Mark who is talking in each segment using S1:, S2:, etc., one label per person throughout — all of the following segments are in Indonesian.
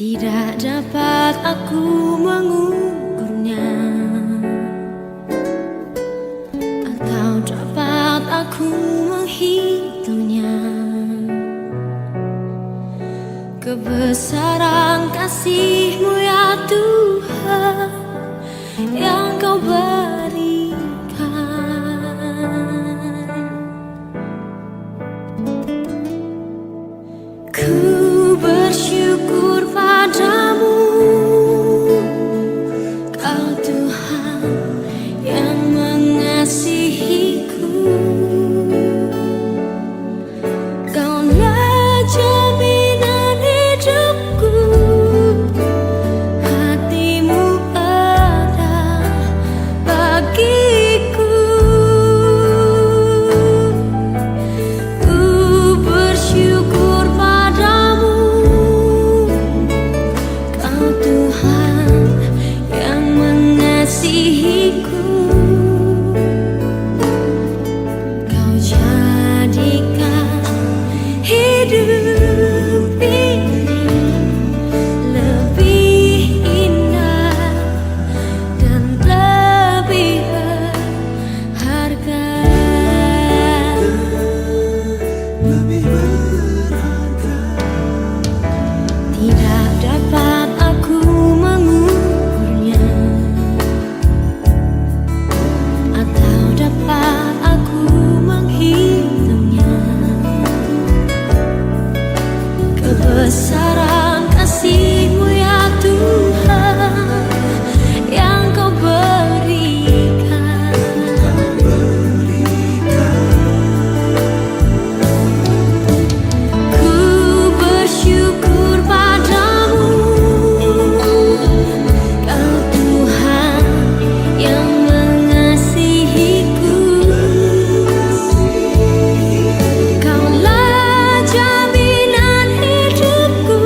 S1: Tidak dapat aku mengukurnya, atau dapat aku menghitungnya. Kebesaran kasih-Mu ya Tuhan yang Kau berikan. Ku bersyukur padamu, Kau Tuhan yang mengasihiku. Kaulah jaminan hidupku, hati-Mu ada bagiku. Ku bersyukur padamu, Kau Tuhan yang mengasihiku. Kau jadikan hidup ini lebih indah dan lebih berharga. Tidak dapat aku mengukurnya, atau dapat aku menghitungnya. Kebesaran kasih-Mu ya Tuhan yang Kau berikan. Ku bersyukur padamu, Kau Tuhan yang mengasihiku. Kaulah jaminan hidupku,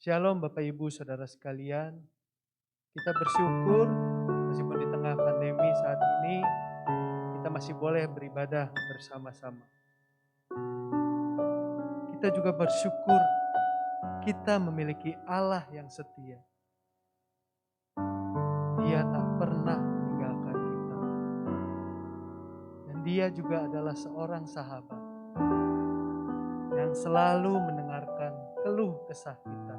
S2: Shalom Bapak Ibu Saudara sekalian. Kita bersyukur meskipun di tengah pandemi saat ini kita masih boleh beribadah bersama-sama. Kita juga bersyukur kita memiliki Allah yang setia. Dia tak pernah meninggalkan kita. Dan Dia juga adalah seorang sahabat yang selalu mendengarkan keluh kesah kita.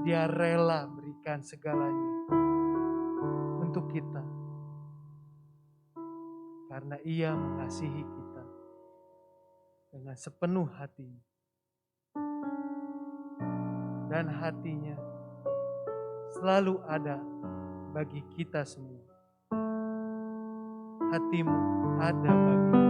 S2: Dia rela berikan segalanya untuk kita. Karena Ia mengasihi kita dengan sepenuh hatinya. Dan hatinya selalu ada bagi kita semua. Hatimu ada bagi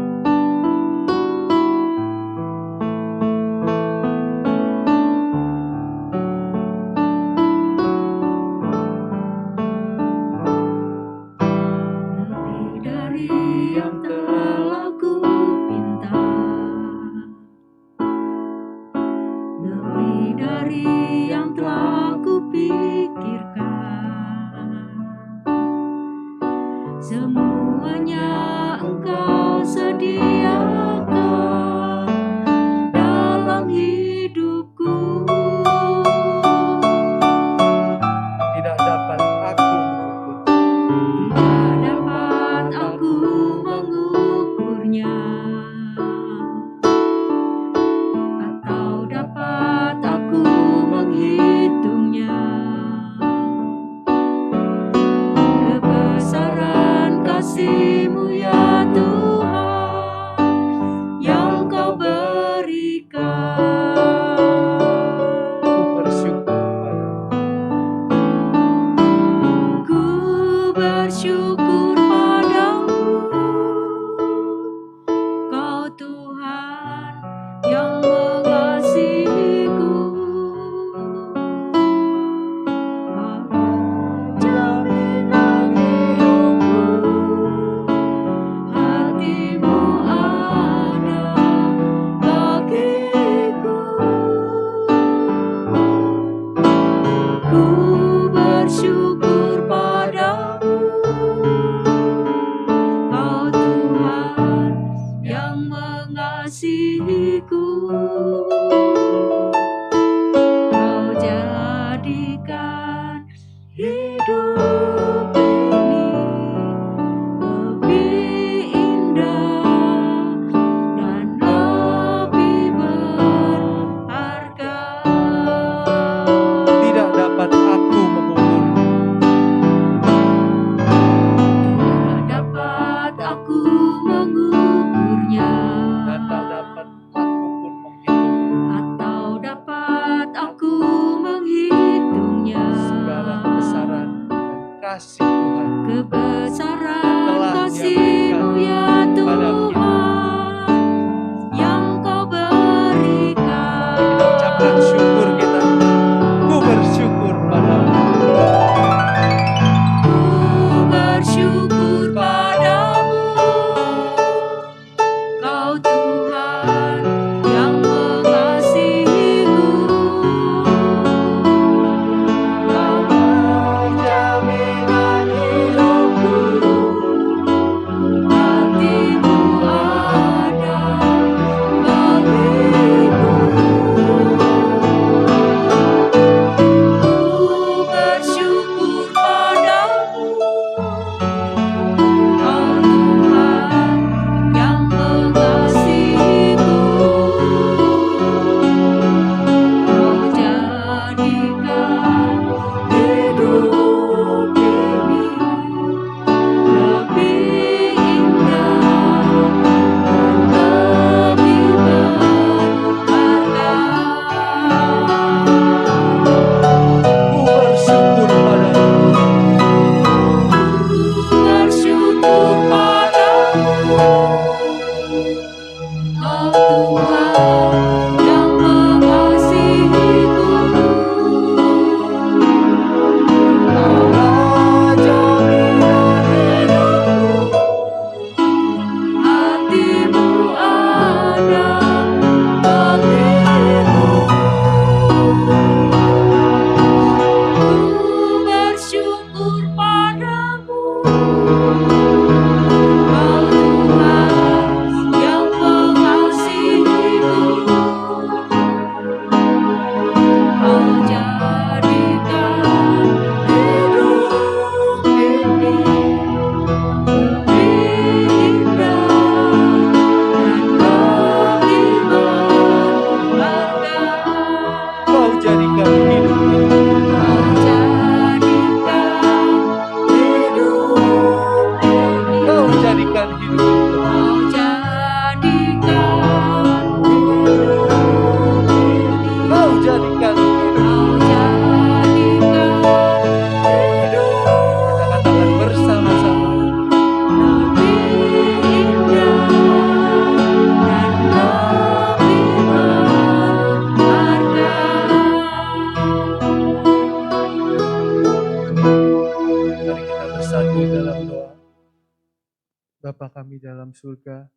S2: Bapa kami dalam surga,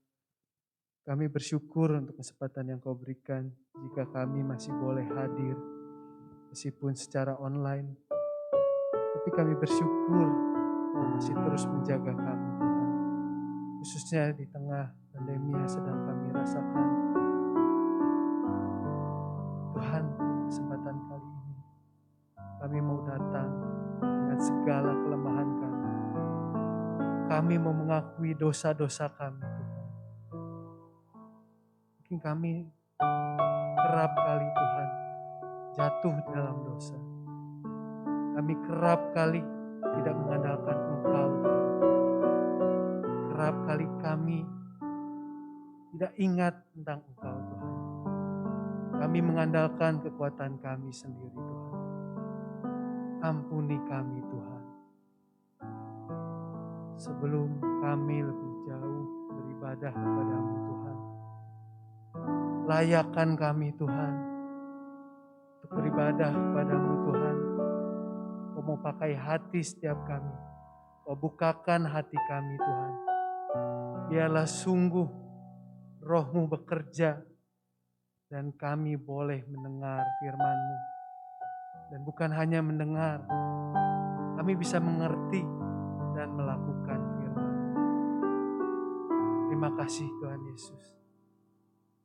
S2: kami bersyukur untuk kesempatan yang Kau berikan jika kami masih boleh hadir, meskipun secara online. Tapi kami bersyukur Kau masih terus menjaga kami, Tuhan. Khususnya di tengah pandemi yang sedang kami rasakan. Tuhan, kesempatan kali ini kami mau datang dengan segala kelemahan kami. Kami mau mengakui dosa-dosa kami, Tuhan. Mungkin kami kerap kali, Tuhan, jatuh dalam dosa. Kami kerap kali tidak mengandalkan Engkau, Tuhan. Kerap kali kami tidak ingat tentang Engkau, Tuhan. Kami mengandalkan kekuatan kami sendiri, Tuhan. Ampuni kami, Tuhan. Sebelum kami lebih jauh beribadah kepada-Mu, Tuhan. Layakkan kami, Tuhan, untuk beribadah kepada-Mu, Tuhan. Kau mau pakai hati setiap kami. Kau bukakan hati kami, Tuhan. Biarlah sungguh Roh-Mu bekerja dan kami boleh mendengar firman-Mu. Dan bukan hanya mendengar, kami bisa mengerti dan melakukan firman. Terima kasih Tuhan Yesus.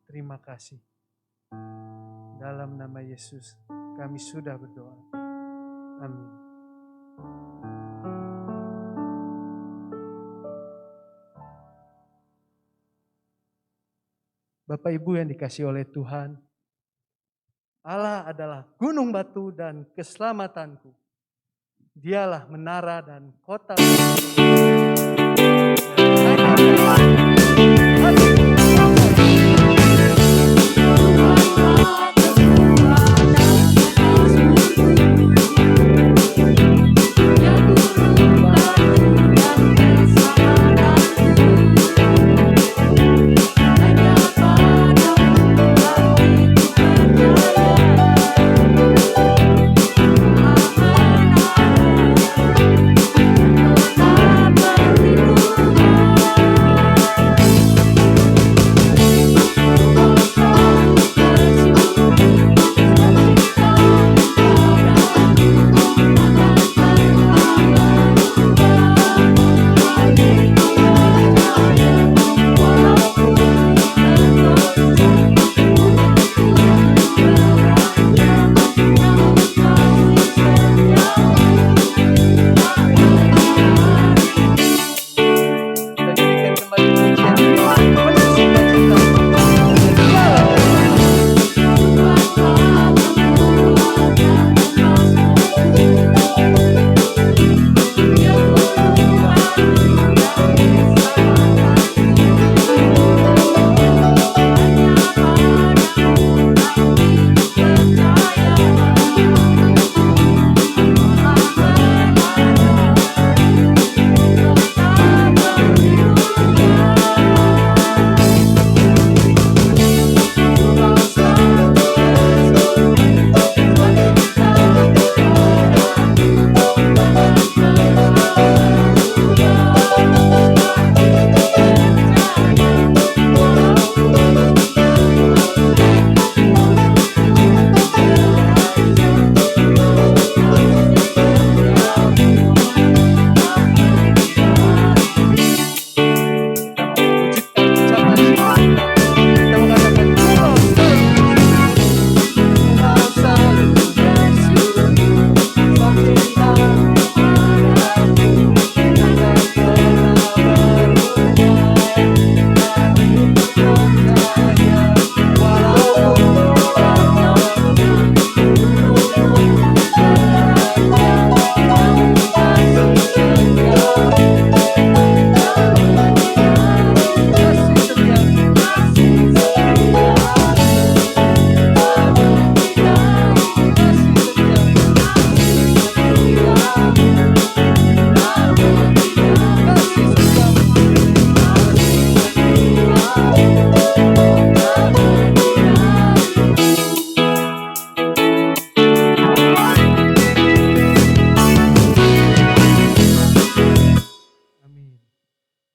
S2: Terima kasih. Dalam nama Yesus kami sudah berdoa. Amin. Bapak Ibu yang dikasihi oleh Tuhan, Allah adalah gunung batu dan keselamatanku. Dialah menara dan kota.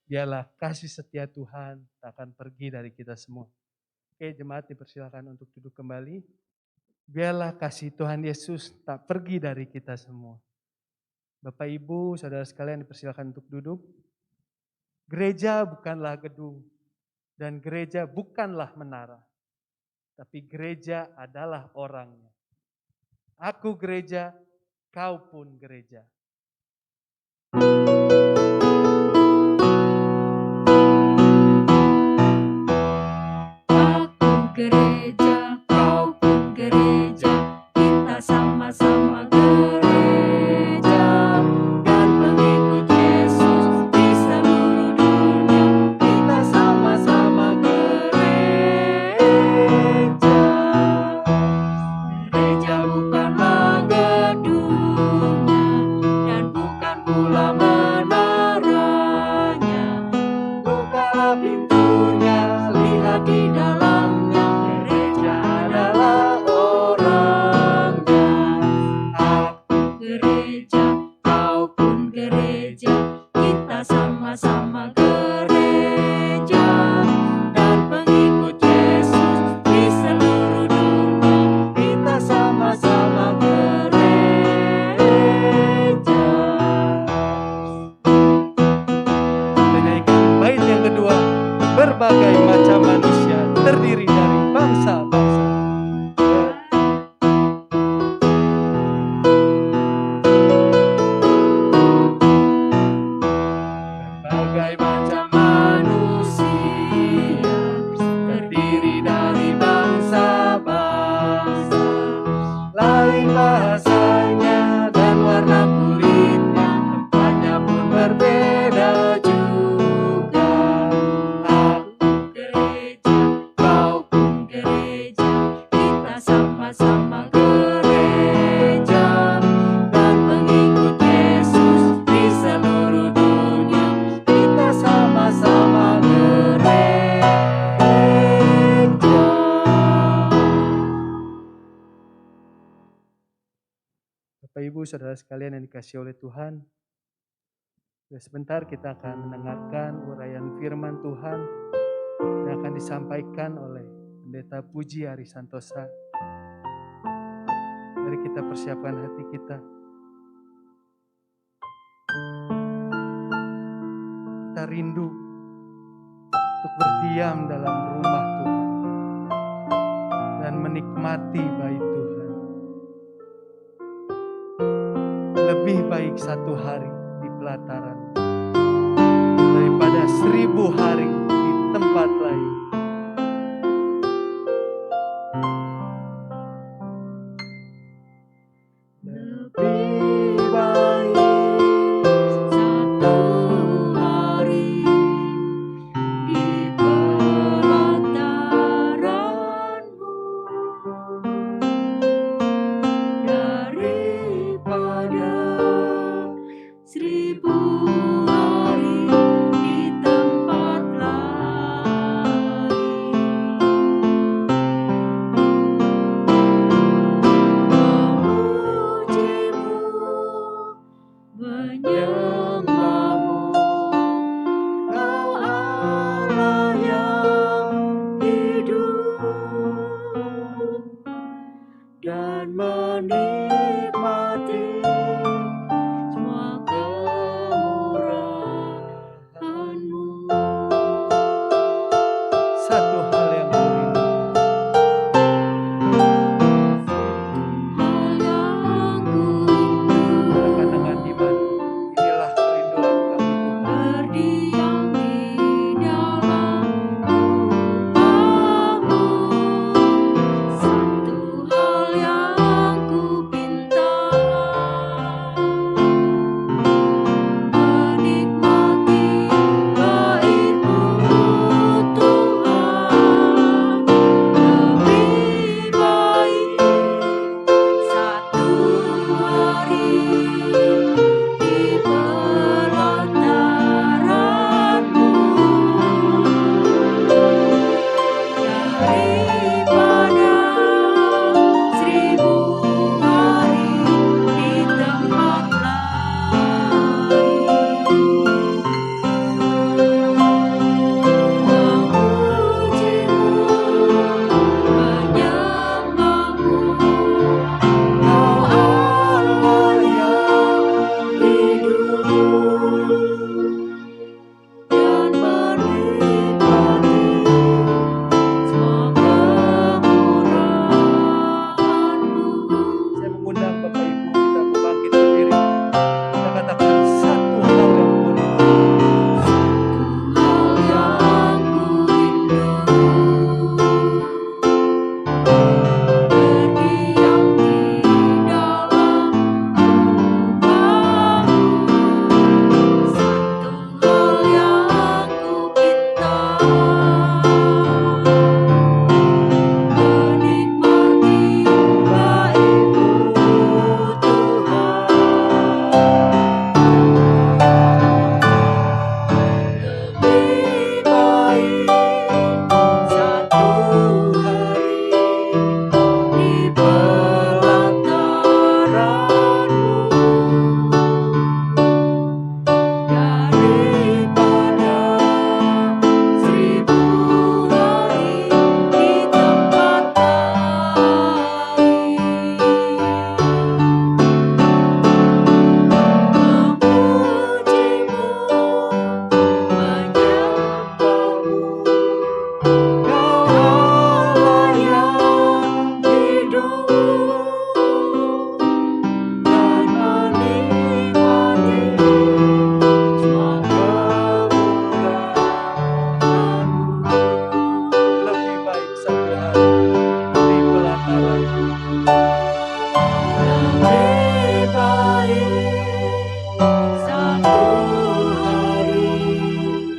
S2: biarlah kasih setia Tuhan tak akan pergi dari kita semua. Oke, jemaat dipersilakan untuk duduk kembali. Biarlah kasih Tuhan Yesus tak pergi dari kita semua. Bapak, Ibu, saudara sekalian dipersilakan untuk duduk. Gereja bukanlah gedung dan gereja bukanlah menara. Tapi gereja adalah orangnya. Aku gereja, kau pun gereja.
S1: Aku gereja, kau pun gereja, kita sama-sama gereja, dan pengikut Yesus di seluruh dunia, kita sama-sama gereja. Gereja bukanlah gedungnya, dan bukan pula menaranya. Bukalah pintunya, lihat di dalamnya, gereja adalah orangnya. Aku gereja, kau pun gereja, kita sama-sama gereja, dan pengikut Yesus di seluruh dunia, kita sama-sama gereja.
S2: Menyanyikan bait yang kedua, berbagai macam manusia terdiri dari bangsa-bangsa. Berbagai macam manusia terdiri dari bangsa-bangsa, lain bahasanya dan warna kulitnya, tempatnya pun berbeda juga. Aku
S1: Gereja, kau pun gereja, kita sama-sama gereja, dan pengikut Yesus di seluruh dunia, kita sama-sama gereja.
S2: Bapak, Ibu, saudara sekalian yang dikasihi oleh Tuhan, sebentar kita akan mendengarkan uraian firman Tuhan yang akan disampaikan oleh Pendeta Puji Ari Santosa. Mari kita persiapkan hati kita. Kita rindu untuk berdiam dalam rumah Tuhan dan menikmati bait Tuhan. Lebih baik 1 hari di pelataran daripada 1000 hari di tempat lain. Lebih baik
S1: 1 hari di pelataranmu daripada 1000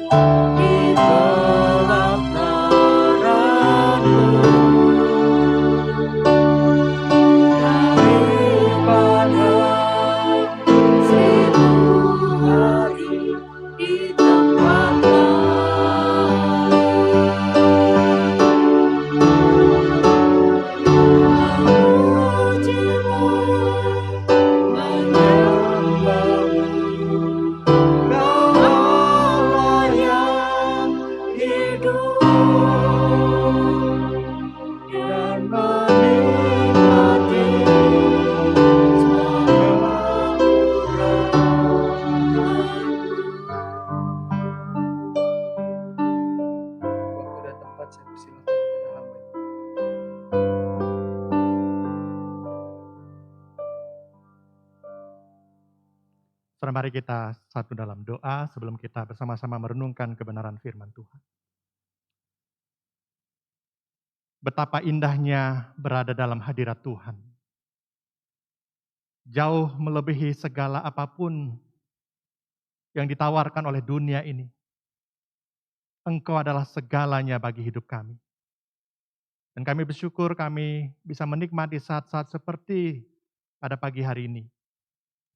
S1: di pelataranmu daripada 1000 hari di tempat lain. Memujimu, menyembahmu, Kau Allah yang hidup, dan menikmati semua kemurahan-Mu.
S2: Waktu dan tempat saya persilakan kepada hamba.
S3: Saudara, mari kita satu dalam doa sebelum kita bersama-sama merenungkan kebenaran firman Tuhan. Betapa indahnya berada dalam hadirat Tuhan. Jauh melebihi segala apapun yang ditawarkan oleh dunia ini. Engkau adalah segalanya bagi hidup kami. Dan kami bersyukur kami bisa menikmati saat-saat seperti pada pagi hari ini.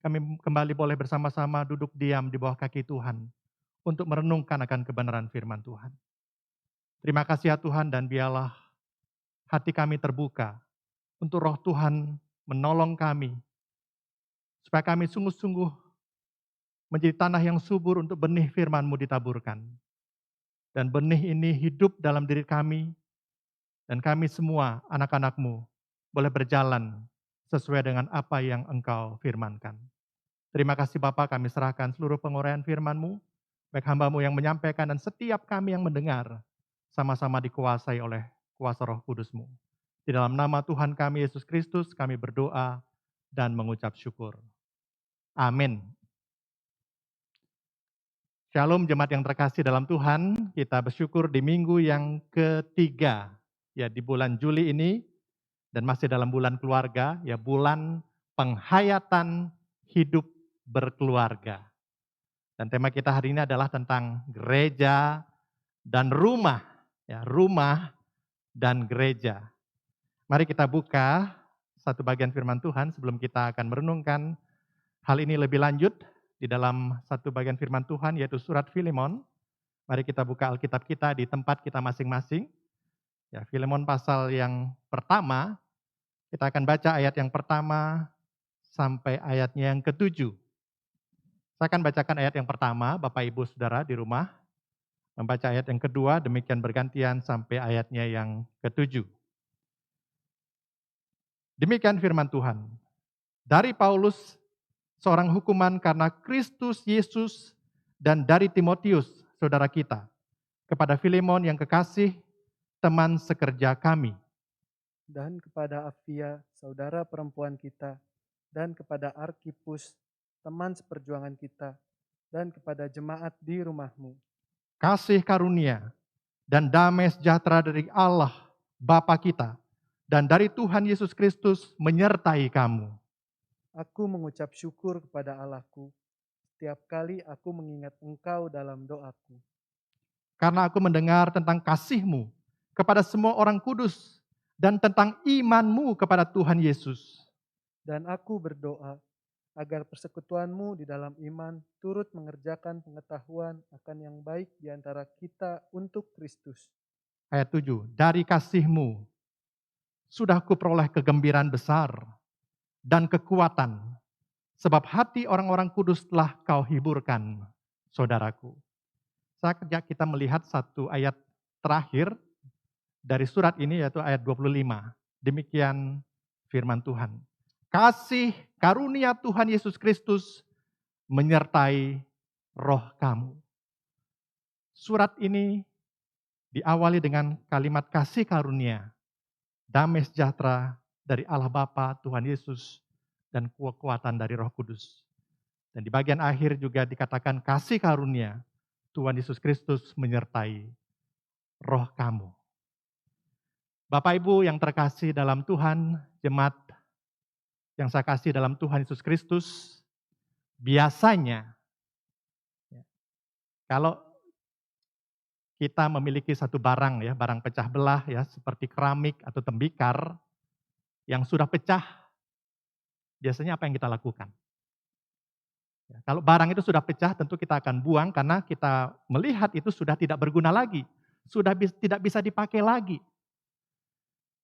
S3: Kami kembali boleh bersama-sama duduk diam di bawah kaki Tuhan untuk merenungkan akan kebenaran firman Tuhan. Terima kasih ya Tuhan, dan biarlah hati kami terbuka untuk Roh Tuhan menolong kami, supaya kami sungguh-sungguh menjadi tanah yang subur untuk benih firman-Mu ditaburkan. Dan benih ini hidup dalam diri kami, dan kami semua anak-anak-Mu boleh berjalan sesuai dengan apa yang Engkau firmankan. Terima kasih Bapa, kami serahkan seluruh penguraian firman-Mu, baik hamba-Mu yang menyampaikan dan setiap kami yang mendengar, sama-sama dikuasai oleh kuasa Roh Kudus-Mu. Di dalam nama Tuhan kami Yesus Kristus kami berdoa dan mengucap syukur. Amin. Shalom jemaat yang terkasih dalam Tuhan, kita bersyukur di minggu yang ketiga ya di bulan Juli ini, dan masih dalam bulan keluarga, ya bulan penghayatan hidup berkeluarga. Dan tema kita hari ini adalah tentang gereja dan rumah, ya rumah dan gereja. Mari kita buka satu bagian firman Tuhan sebelum kita akan merenungkan hal ini lebih lanjut di dalam satu bagian firman Tuhan, yaitu surat Filemon. Mari kita buka Alkitab kita di tempat kita masing-masing. Ya, Filemon pasal yang pertama, kita akan baca ayat yang pertama sampai ayatnya yang ketujuh. Saya akan bacakan ayat yang pertama, Bapak Ibu Saudara di rumah. Membaca ayat yang kedua, demikian bergantian sampai ayatnya yang ketujuh. Demikian firman Tuhan. Dari Paulus, seorang hukuman karena Kristus Yesus, dan dari Timotius, saudara kita, kepada Filemon yang kekasih, teman sekerja kami.
S2: Dan kepada Apfia, saudara perempuan kita, dan kepada Arkipus, teman seperjuangan kita, dan kepada jemaat di rumahmu.
S3: Kasih karunia dan damai sejahtera dari Allah Bapa kita dan dari Tuhan Yesus Kristus menyertai kamu.
S2: Aku mengucap syukur kepada Allahku setiap kali aku mengingat engkau dalam doaku.
S3: Karena aku mendengar tentang kasih-Mu kepada semua orang kudus dan tentang iman-Mu kepada Tuhan Yesus.
S2: Dan aku berdoa agar persekutuanmu di dalam iman turut mengerjakan pengetahuan akan yang baik di antara kita untuk Kristus.
S3: Ayat 7, dari kasih-Mu sudah kuperoleh kegembiraan besar dan kekuatan, sebab hati orang-orang kudus telah kau hiburkan, saudaraku. Saatnya kita melihat satu ayat terakhir dari surat ini, yaitu ayat 25. Demikian firman Tuhan. Kasih karunia Tuhan Yesus Kristus menyertai roh kamu. Surat ini diawali dengan kalimat kasih karunia, damai sejahtera dari Allah Bapa, Tuhan Yesus, dan kekuatan dari Roh Kudus. Dan di bagian akhir juga dikatakan kasih karunia Tuhan Yesus Kristus menyertai roh kamu. Bapak Ibu yang terkasih dalam Tuhan, jemaat yang saya kasih dalam Tuhan Yesus Kristus, biasanya kalau kita memiliki satu barang ya, barang pecah belah ya, seperti keramik atau tembikar yang sudah pecah, biasanya apa yang kita lakukan? Ya, kalau barang itu sudah pecah, tentu kita akan buang karena kita melihat itu sudah tidak berguna lagi, sudah tidak bisa dipakai lagi.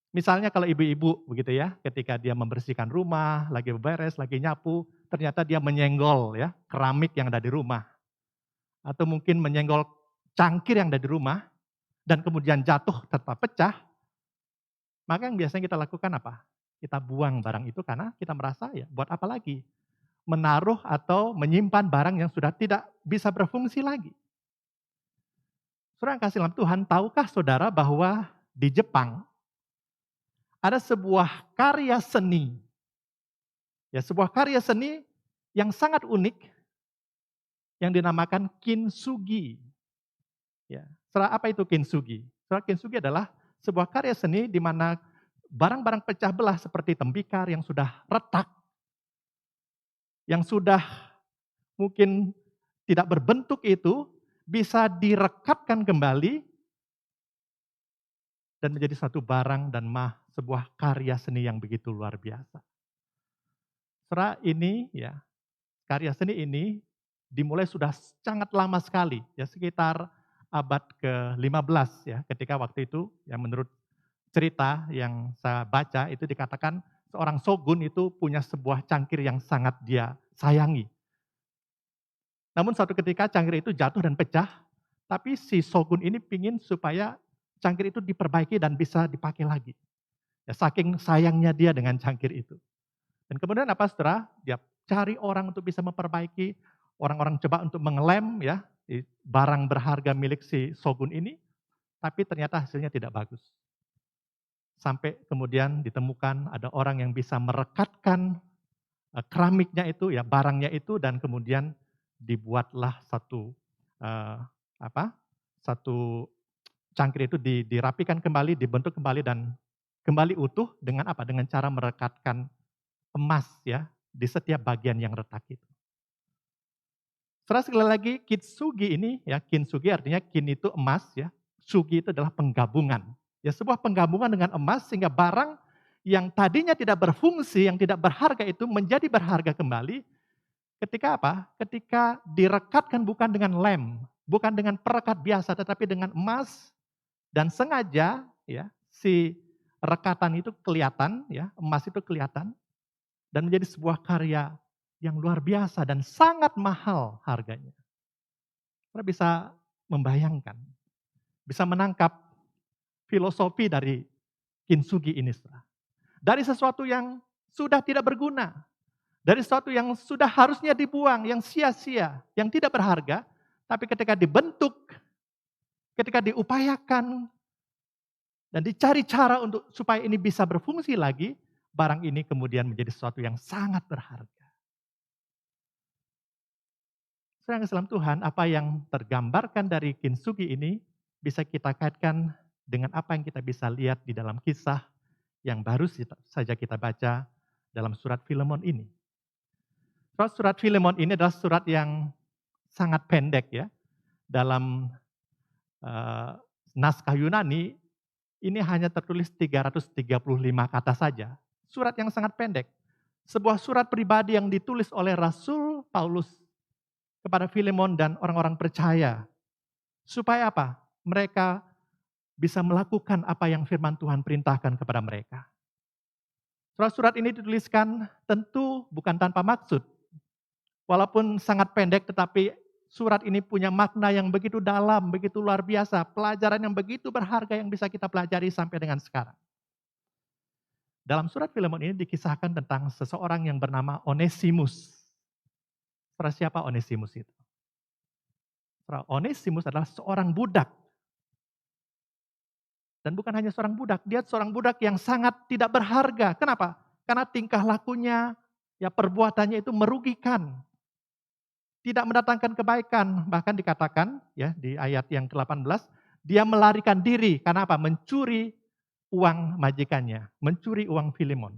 S3: Misalnya kalau ibu-ibu begitu ya, ketika dia membersihkan rumah, lagi beberes, lagi nyapu, ternyata dia menyenggol ya keramik yang ada di rumah. Atau mungkin menyenggol cangkir yang ada di rumah, dan kemudian jatuh serta pecah, maka yang biasanya kita lakukan apa? Kita buang barang itu karena kita merasa ya buat apa lagi? Menaruh atau menyimpan barang yang sudah tidak bisa berfungsi lagi. Saudara yang kasih dalam Tuhan, tahukah saudara bahwa di Jepang ada sebuah karya seni, ya sebuah karya seni yang sangat unik yang dinamakan kintsugi. Ya, saudara, apa itu kintsugi? Saudara, kintsugi adalah sebuah karya seni di mana barang-barang pecah belah seperti tembikar yang sudah retak, yang sudah mungkin tidak berbentuk itu bisa direkatkan kembali dan menjadi satu barang dan sebuah karya seni yang begitu luar biasa. Saudara, ini ya, karya seni ini dimulai sudah sangat lama sekali, ya sekitar abad ke-15 ya, ketika waktu itu ya menurut cerita yang saya baca itu dikatakan seorang shogun itu punya sebuah cangkir yang sangat dia sayangi. Namun suatu ketika cangkir itu jatuh dan pecah, tapi si shogun ini pingin supaya cangkir itu diperbaiki dan bisa dipakai lagi. Ya, saking sayangnya dia dengan cangkir itu. Dan kemudian apa saudara? Dia cari orang untuk bisa memperbaiki, orang-orang coba untuk mengelem ya barang berharga milik si shogun ini, tapi ternyata hasilnya tidak bagus. Sampai kemudian ditemukan ada orang yang bisa merekatkan keramiknya itu ya, barangnya itu, dan kemudian dibuatlah satu satu cangkir itu dirapikan kembali, dibentuk kembali dan kembali utuh dengan apa? Dengan cara merekatkan emas ya di setiap bagian yang retak itu. Setelah sekali lagi kintsugi ini ya, kintsugi artinya kin itu emas ya, sugi itu adalah penggabungan. Ya sebuah penggabungan dengan emas sehingga barang yang tadinya tidak berfungsi, yang tidak berharga itu menjadi berharga kembali. Ketika apa? Ketika direkatkan bukan dengan lem, bukan dengan perekat biasa, tetapi dengan emas, dan sengaja ya si rekatan itu kelihatan, ya emas itu kelihatan, dan menjadi sebuah karya yang luar biasa dan sangat mahal harganya. Kita bisa membayangkan, bisa menangkap filosofi dari kintsugi ini. Dari sesuatu yang sudah tidak berguna, dari sesuatu yang sudah harusnya dibuang, yang sia-sia, yang tidak berharga, tapi ketika dibentuk, ketika diupayakan, dan dicari cara untuk supaya ini bisa berfungsi lagi, barang ini kemudian menjadi sesuatu yang sangat berharga. Saudara dalam Tuhan, apa yang tergambarkan dari kintsugi ini bisa kita kaitkan dengan apa yang kita bisa lihat di dalam kisah yang baru saja kita baca dalam surat Filemon ini. Surat Filemon ini adalah surat yang sangat pendek ya. Dalam naskah Yunani, ini hanya tertulis 335 kata saja. Surat yang sangat pendek. Sebuah surat pribadi yang ditulis oleh Rasul Paulus kepada Filemon dan orang-orang percaya. Supaya apa? Mereka bisa melakukan apa yang firman Tuhan perintahkan kepada mereka. Surat-surat ini dituliskan tentu bukan tanpa maksud. Walaupun sangat pendek, tetapi surat ini punya makna yang begitu dalam, begitu luar biasa. Pelajaran yang begitu berharga yang bisa kita pelajari sampai dengan sekarang. Dalam surat Filemon ini dikisahkan tentang seseorang yang bernama Onesimus. Siapa Onesimus itu? Onesimus adalah seorang budak. Dan bukan hanya seorang budak, dia seorang budak yang sangat tidak berharga. Kenapa? Karena tingkah lakunya, ya perbuatannya itu merugikan. Tidak mendatangkan kebaikan. Bahkan dikatakan ya di ayat yang ke-18, dia melarikan diri. Karena apa? Mencuri uang majikannya, mencuri uang Filemon.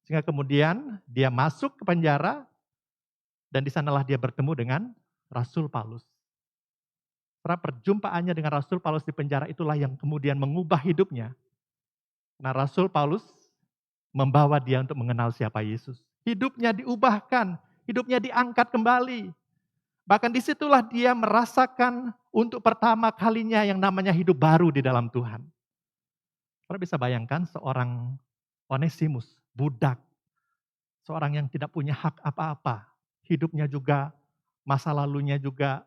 S3: Sehingga kemudian dia masuk ke penjara, dan di sanalah dia bertemu dengan Rasul Paulus. Karena perjumpaannya dengan Rasul Paulus di penjara itulah yang kemudian mengubah hidupnya. Nah, Rasul Paulus membawa dia untuk mengenal siapa Yesus. Hidupnya diubahkan, hidupnya diangkat kembali. Bahkan disitulah dia merasakan untuk pertama kalinya yang namanya hidup baru di dalam Tuhan. Kita bisa bayangkan seorang Onesimus, budak, seorang yang tidak punya hak apa-apa. Hidupnya juga, masa lalunya juga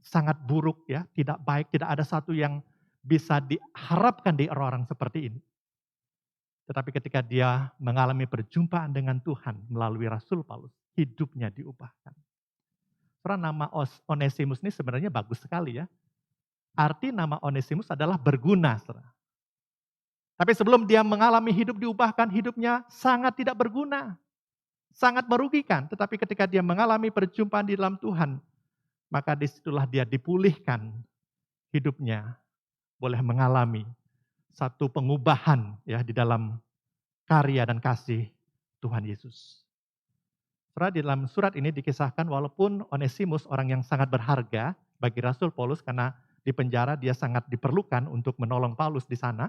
S3: sangat buruk ya, tidak baik, tidak ada satu yang bisa diharapkan di orang-orang seperti ini. Tetapi ketika dia mengalami perjumpaan dengan Tuhan melalui Rasul Paulus, hidupnya diubahkan. Karena nama Onesimus ini sebenarnya bagus sekali ya. Arti nama Onesimus adalah berguna. Saudara. Tapi sebelum dia mengalami hidup diubahkan, hidupnya sangat tidak berguna. Sangat merugikan. Tetapi ketika dia mengalami perjumpaan di dalam Tuhan, maka disitulah dia dipulihkan hidupnya. Boleh mengalami satu pengubahan ya di dalam karya dan kasih Tuhan Yesus. Saudara, di dalam surat ini dikisahkan walaupun Onesimus orang yang sangat berharga bagi Rasul Paulus karena di penjara dia sangat diperlukan untuk menolong Paulus di sana.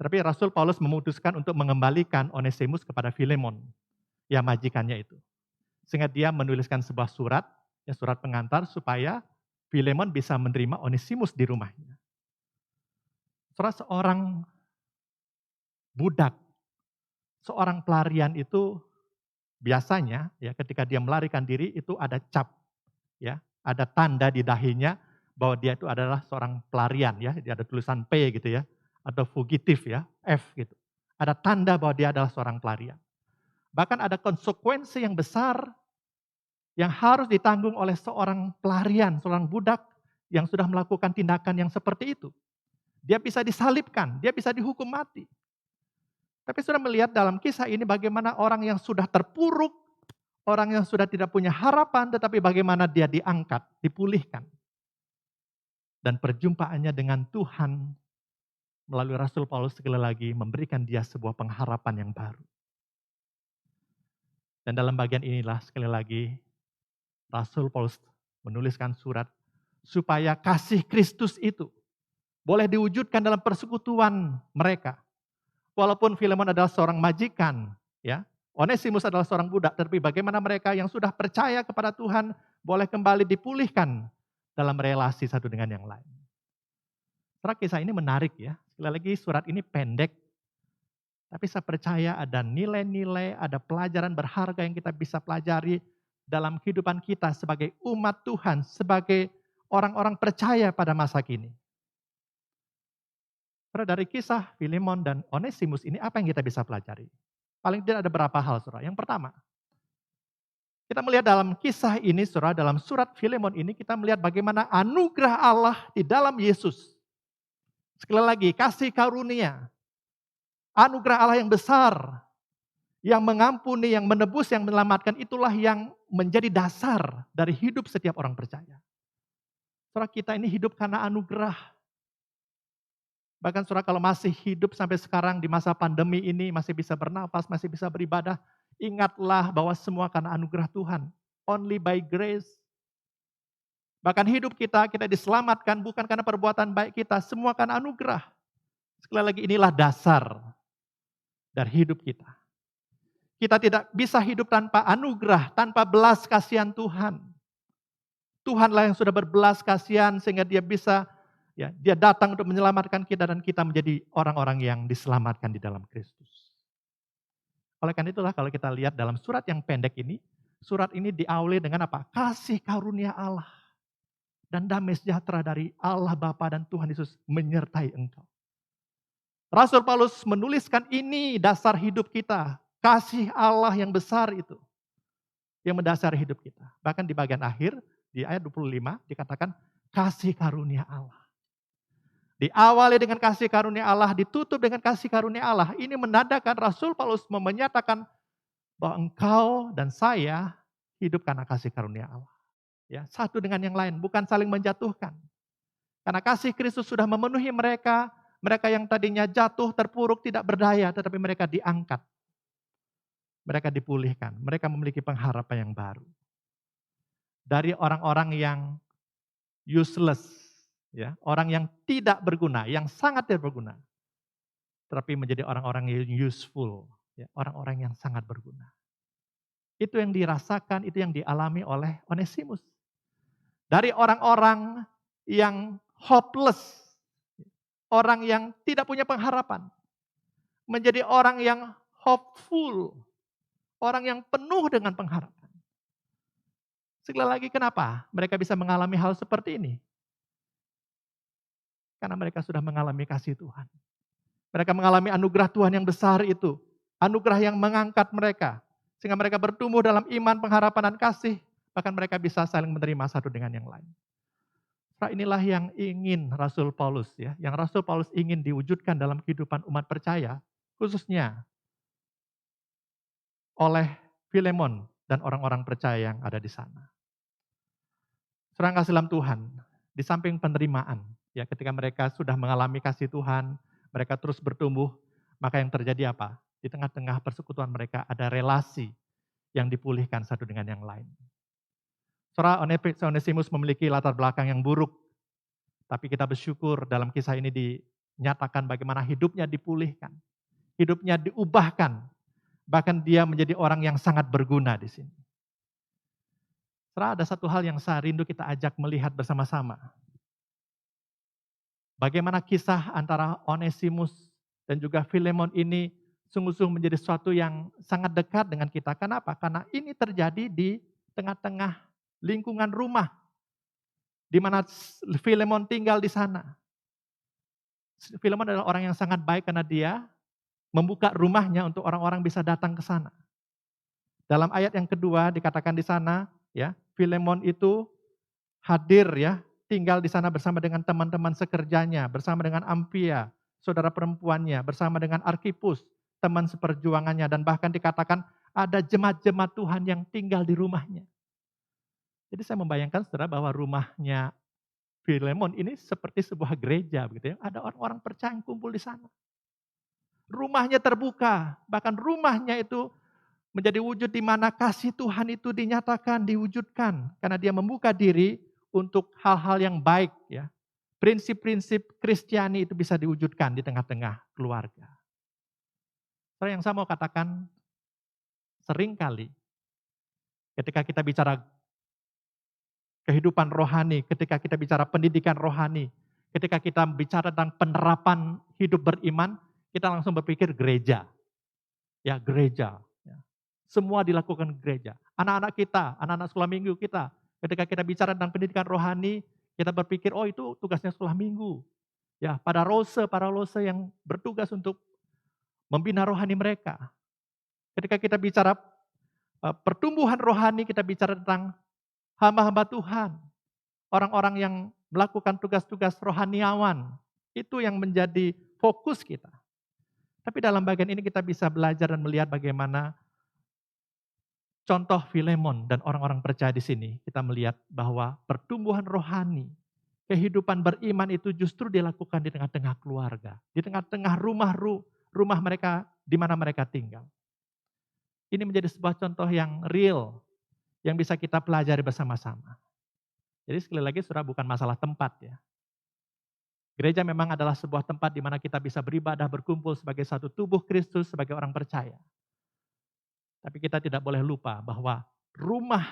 S3: Tetapi Rasul Paulus memutuskan untuk mengembalikan Onesimus kepada Filemon, ya majikannya itu. Sehingga dia menuliskan sebuah surat, ya surat pengantar supaya Filemon bisa menerima Onesimus di rumahnya. Saudara, seorang budak, seorang pelarian itu biasanya ya ketika dia melarikan diri itu ada cap, ya ada tanda di dahinya bahwa dia itu adalah seorang pelarian ya, dia ada tulisan P gitu ya, atau fugitif ya, F gitu. Ada tanda bahwa dia adalah seorang pelarian. Bahkan ada konsekuensi yang besar yang harus ditanggung oleh seorang pelarian, seorang budak yang sudah melakukan tindakan yang seperti itu. Dia bisa disalibkan, dia bisa dihukum mati. Tapi sudah melihat dalam kisah ini bagaimana orang yang sudah terpuruk, orang yang sudah tidak punya harapan, tetapi bagaimana dia diangkat, dipulihkan. Dan perjumpaannya dengan Tuhan melalui Rasul Paulus sekali lagi memberikan dia sebuah pengharapan yang baru. Dan dalam bagian inilah sekali lagi Rasul Paulus menuliskan surat supaya kasih Kristus itu boleh diwujudkan dalam persekutuan mereka. Walaupun Filemon adalah seorang majikan, ya, Onesimus adalah seorang budak, tetapi bagaimana mereka yang sudah percaya kepada Tuhan boleh kembali dipulihkan dalam relasi satu dengan yang lain. Saudara, kisah ini menarik ya. Sekali lagi surat ini pendek, tapi saya percaya ada nilai-nilai, ada pelajaran berharga yang kita bisa pelajari dalam kehidupan kita sebagai umat Tuhan, sebagai orang-orang percaya pada masa kini. Saudara, dari kisah Filemon dan Onesimus ini apa yang kita bisa pelajari? Paling tidak ada beberapa hal, saudara. Yang pertama, kita melihat dalam kisah ini, saudara, dalam surat Filemon ini kita melihat bagaimana anugerah Allah di dalam Yesus. Sekali lagi, kasih karunia, anugerah Allah yang besar, yang mengampuni, yang menebus, yang menyelamatkan, itulah yang menjadi dasar dari hidup setiap orang percaya. Saudara, kita ini hidup karena anugerah. Bahkan saudara kalau masih hidup sampai sekarang di masa pandemi ini, masih bisa bernafas, masih bisa beribadah, ingatlah bahwa semua karena anugerah Tuhan. Only by grace. Bahkan hidup kita diselamatkan bukan karena perbuatan baik kita, semua karena anugerah. Sekali lagi inilah dasar dari hidup kita. Kita tidak bisa hidup tanpa anugerah, tanpa belas kasihan Tuhan. Tuhanlah yang sudah berbelas kasihan sehingga dia bisa, ya, dia datang untuk menyelamatkan kita dan kita menjadi orang-orang yang diselamatkan di dalam Kristus. Oleh karena itulah kalau kita lihat dalam surat yang pendek ini, surat ini diawali dengan apa? Kasih karunia Allah. Dan damai sejahtera dari Allah Bapa dan Tuhan Yesus menyertai engkau. Rasul Paulus menuliskan ini dasar hidup kita. Kasih Allah yang besar itu. Yang mendasari hidup kita. Bahkan di bagian akhir, di ayat 25 dikatakan kasih karunia Allah. Diawali dengan kasih karunia Allah, ditutup dengan kasih karunia Allah. Ini menandakan Rasul Paulus menyatakan bahwa engkau dan saya hidup karena kasih karunia Allah. Ya, satu dengan yang lain, bukan saling menjatuhkan. Karena kasih Kristus sudah memenuhi mereka, mereka yang tadinya jatuh, terpuruk, tidak berdaya, tetapi mereka diangkat. Mereka dipulihkan, mereka memiliki pengharapan yang baru. Dari orang-orang yang useless, ya, orang yang tidak berguna, yang sangat tidak berguna, tetapi menjadi orang-orang yang useful, ya, orang-orang yang sangat berguna. Itu yang dirasakan, itu yang dialami oleh Onesimus. Dari orang-orang yang hopeless, orang yang tidak punya pengharapan, menjadi orang yang hopeful, orang yang penuh dengan pengharapan. Sekali lagi, kenapa mereka bisa mengalami hal seperti ini? Karena mereka sudah mengalami kasih Tuhan. Mereka mengalami anugerah Tuhan yang besar itu. Anugerah yang mengangkat mereka. Sehingga mereka bertumbuh dalam iman, pengharapan, dan kasih. Bahkan mereka bisa saling menerima satu dengan yang lain. Nah, inilah yang ingin Rasul Paulus, ya, yang Rasul Paulus ingin diwujudkan dalam kehidupan umat percaya, khususnya oleh Filemon dan orang-orang percaya yang ada di sana. Saudara kasih dalam Tuhan, di samping penerimaan, ya, ketika mereka sudah mengalami kasih Tuhan, mereka terus bertumbuh, maka yang terjadi apa? Di tengah-tengah persekutuan mereka ada relasi yang dipulihkan satu dengan yang lain. Saudara, Onesimus memiliki latar belakang yang buruk, tapi kita bersyukur dalam kisah ini dinyatakan bagaimana hidupnya dipulihkan, hidupnya diubahkan, bahkan dia menjadi orang yang sangat berguna di sini. Saudara, ada satu hal yang saya rindu kita ajak melihat bersama-sama. Bagaimana kisah antara Onesimus dan juga Filemon ini sungguh-sungguh menjadi sesuatu yang sangat dekat dengan kita. Kenapa? Karena ini terjadi di tengah-tengah lingkungan rumah, di mana Filemon tinggal di sana. Filemon adalah orang yang sangat baik karena dia membuka rumahnya untuk orang-orang bisa datang ke sana. Dalam ayat yang kedua dikatakan di sana, ya, Filemon itu hadir, ya, tinggal di sana bersama dengan teman-teman sekerjanya, bersama dengan Ampia, saudara perempuannya, bersama dengan Arkipus, teman seperjuangannya, dan bahkan dikatakan ada jemaat-jemaat Tuhan yang tinggal di rumahnya. Jadi saya membayangkan saudara bahwa rumahnya Filemon ini seperti sebuah gereja, begitu ya. Ada orang-orang percaya yang kumpul di sana. Rumahnya terbuka, bahkan rumahnya itu menjadi wujud di mana kasih Tuhan itu dinyatakan, diwujudkan. Karena dia membuka diri untuk hal-hal yang baik, ya. Prinsip-prinsip Kristiani itu bisa diwujudkan di tengah-tengah keluarga. Yang saya mau katakan, seringkali ketika kita bicara kehidupan rohani, ketika kita bicara pendidikan rohani, ketika kita bicara tentang penerapan hidup beriman, kita langsung berpikir gereja. Ya, gereja. Semua dilakukan gereja. Anak-anak kita, anak-anak sekolah minggu kita, ketika kita bicara tentang pendidikan rohani, kita berpikir, oh itu tugasnya sekolah minggu. Ya, para rose yang bertugas untuk membina rohani mereka. Ketika kita bicara pertumbuhan rohani, kita bicara tentang hamba-hamba Tuhan. Orang-orang yang melakukan tugas-tugas rohaniawan. Itu yang menjadi fokus kita. Tapi dalam bagian ini kita bisa belajar dan melihat bagaimana contoh Filemon dan orang-orang percaya di sini, kita melihat bahwa pertumbuhan rohani, kehidupan beriman itu justru dilakukan di tengah-tengah keluarga, di tengah-tengah rumah mereka di mana mereka tinggal. Ini menjadi sebuah contoh yang real, yang bisa kita pelajari bersama-sama. Jadi sekali lagi saudara, bukan masalah tempat, ya. Gereja memang adalah sebuah tempat di mana kita bisa beribadah, berkumpul sebagai satu tubuh Kristus, sebagai orang percaya. Tapi kita tidak boleh lupa bahwa rumah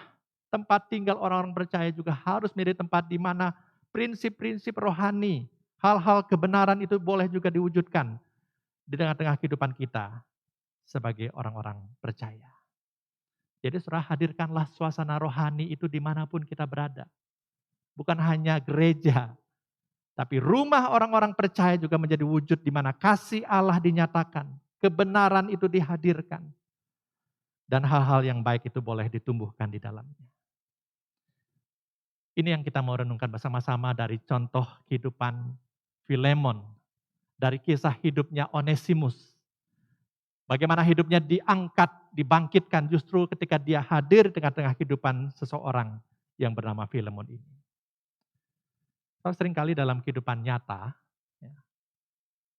S3: tempat tinggal orang-orang percaya juga harus menjadi tempat di mana prinsip-prinsip rohani, hal-hal kebenaran itu boleh juga diwujudkan di tengah-tengah kehidupan kita sebagai orang-orang percaya. Jadi saudara, hadirkanlah suasana rohani itu dimanapun kita berada. Bukan hanya gereja, tapi rumah orang-orang percaya juga menjadi wujud di mana kasih Allah dinyatakan, kebenaran itu dihadirkan. Dan hal-hal yang baik itu boleh ditumbuhkan di dalamnya. Ini yang kita mau renungkan bersama-sama dari contoh kehidupan Filemon. Dari kisah hidupnya Onesimus. Bagaimana hidupnya diangkat, dibangkitkan justru ketika dia hadir di tengah-tengah kehidupan seseorang yang bernama Filemon ini. Seringkali dalam kehidupan nyata,